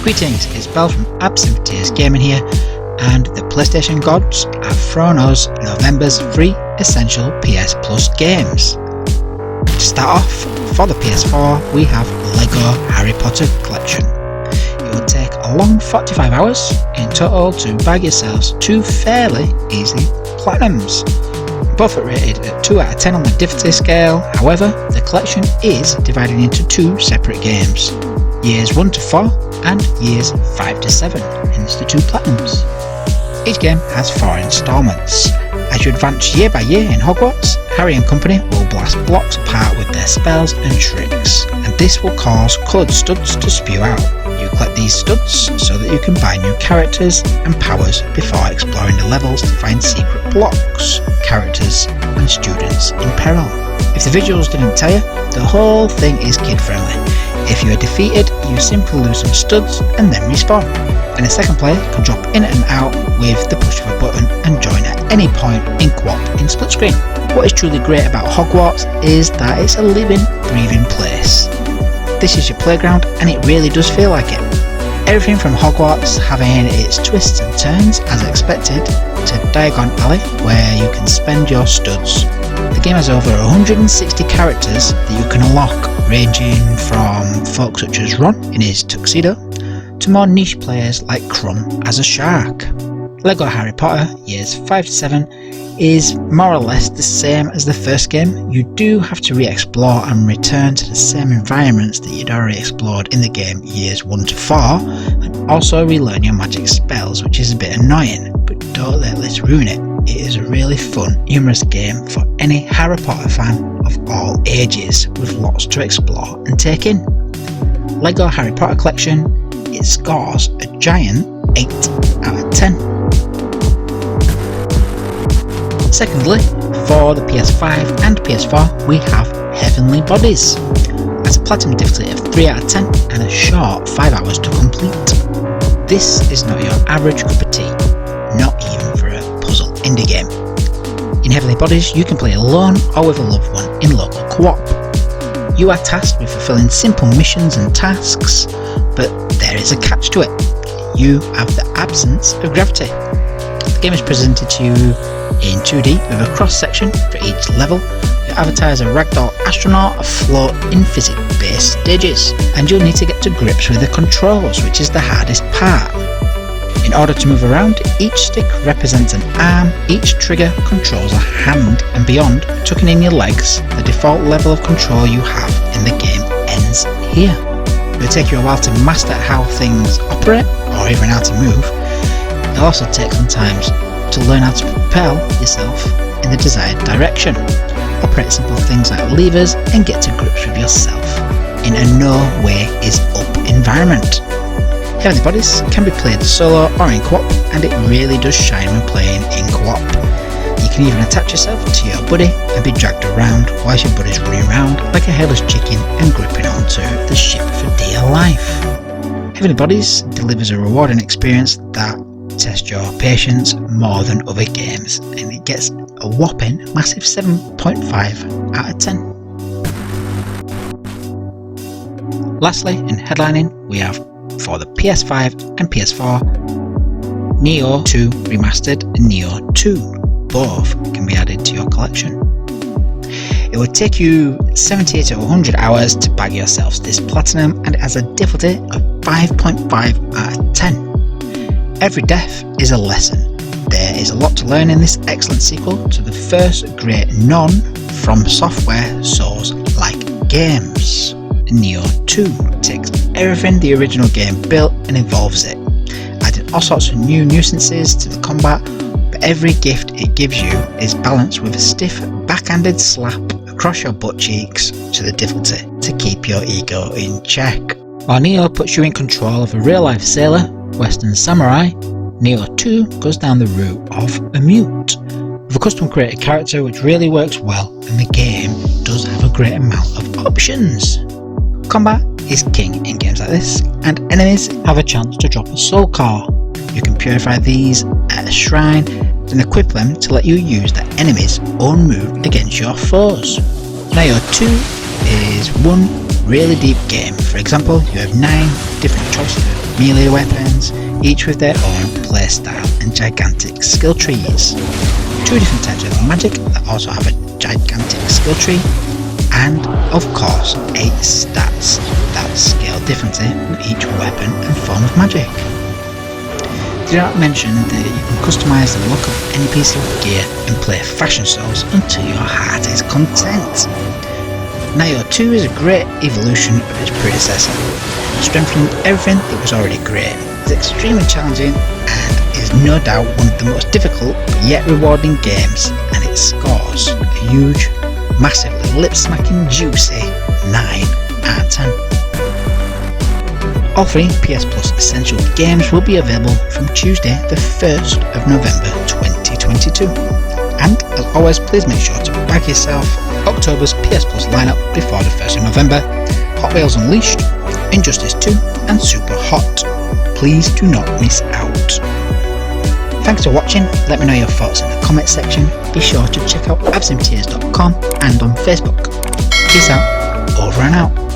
Greetings, it's Bell from AbsinthTears Gaming here, and the PlayStation gods have thrown us November's free essential PS Plus games. To start off, for the PS4 we have LEGO Harry Potter Collection. It will take a long 45 hours in total to bag yourselves two fairly easy platinums. Both are rated at 2 out of 10 on the difficulty scale, however the collection is divided into two separate games, years 1 to 4 and years 5 to 7, hence the two platinums. Each game has 4 installments. As you advance year by year in Hogwarts, Harry and company will blast blocks apart with their spells and tricks, and this will cause coloured studs to spew out. You collect these studs so that you can buy new characters and powers before exploring the levels to find secret blocks, characters and students in peril. If the visuals didn't tell you, the whole thing is kid friendly. If you are defeated, you simply lose some studs and then respawn, and a second player can drop in and out with the push of a button and join at any point in co-op in split screen. What is truly great about Hogwarts is that it's a living, breathing place. This is your playground and it really does feel like it. Everything from Hogwarts having its twists and turns as expected to Diagon Alley where you can spend your studs. The game has over 160 characters that you can unlock, ranging from folks such as Ron in his tuxedo to more niche players like Crumb as a shark. LEGO Harry Potter years 5 to 7 is more or less the same as the first game. You do have to re-explore and return to the same environments that you'd already explored in the game years 1 to 4, and also relearn your magic spells, which is a bit annoying, but don't let this ruin it. It is a really fun, humorous game for any Harry Potter fan of all ages, with lots to explore and take in. LEGO Harry Potter Collection, it scores a giant 8 out of 10. Secondly, for the PS5 and PS4 we have Heavenly Bodies. As a platinum difficulty of 3 out of 10 and a short 5 hours to complete. This is not your average cup of tea, not even for a puzzle indie game. In Heavenly Bodies you can play alone or with a loved one in local co-op. You are tasked with fulfilling simple missions and tasks, but there is a catch to it. You have the absence of gravity. The game is presented to you in 2D with a cross section for each level. Your avatar is a ragdoll astronaut afloat in physics-based stages, and you'll need to get to grips with the controls, which is the hardest part. In order to move around, each stick represents an arm, each trigger controls a hand, and beyond tucking in your legs, the default level of control you have in the game ends here. It will take you a while to master how things operate, or even how to move. It'll also take some time to learn how to propel yourself in the desired direction, operate simple things like levers, and get to grips with yourself in a no way is up environment. Heavenly Bodies can be played solo or in co-op, and it really does shine when playing in co-op. You can even attach yourself to your buddy and be dragged around whilst your buddy's running around like a hairless chicken and gripping onto the ship for dear life. Heavenly Bodies delivers a rewarding experience that tests your patience more than other games, and it gets a whopping massive 7.5 out of 10. Lastly, in headlining, we have for the PS5 and PS4 Nioh 2 Remastered and Nioh 2. Both can be added to your collection. It will take you 78 to 100 hours to bag yourselves this platinum, and it has a difficulty of 5.5 out of 10. Every death is a lesson. There is a lot to learn in this excellent sequel to the first great non-From Software Souls-like games. Nioh 2 takes everything the original game built and evolves it, adding all sorts of new nuisances to the combat, but every gift it gives you is balanced with a stiff backhanded slap across your butt cheeks to the difficulty to keep your ego in check. While Nioh puts you in control of a real-life sailor, Western samurai, Nioh 2 goes down the route of a mute, with a custom created character which really works well, and the game does have a great amount of options. Combat is king in games like this, and enemies have a chance to drop a soul core. You can purify these at a shrine and equip them to let you use the enemy's own move against your foes. Nioh 2 is one really deep game. For example, you have 9 different choices of melee weapons, each with their own playstyle and gigantic skill trees. 2 different types of magic that also have a gigantic skill tree, and of course 8 stats that scale differently with each weapon and form of magic. Did not mention that you can customise the look of any piece of gear and play fashion shows until your heart is content. Nioh 2 is a great evolution of its predecessor, strengthening everything that was already great. It's extremely challenging and is no doubt one of the most difficult but yet rewarding games, and it scores a huge, massively lip-smacking juicy 9 out of 10. All 3 PS Plus Essential games will be available from Tuesday the 1st of November 2022. And as always, please make sure to bag yourself October's PS Plus lineup before the 1st of November. Hot Wheels Unleashed, Injustice 2 and Superhot. Please do not miss out. Thanks for watching. Let me know your thoughts in the comment section. Be sure to check out AbsinthTears.com and on Facebook. Peace out, over and out.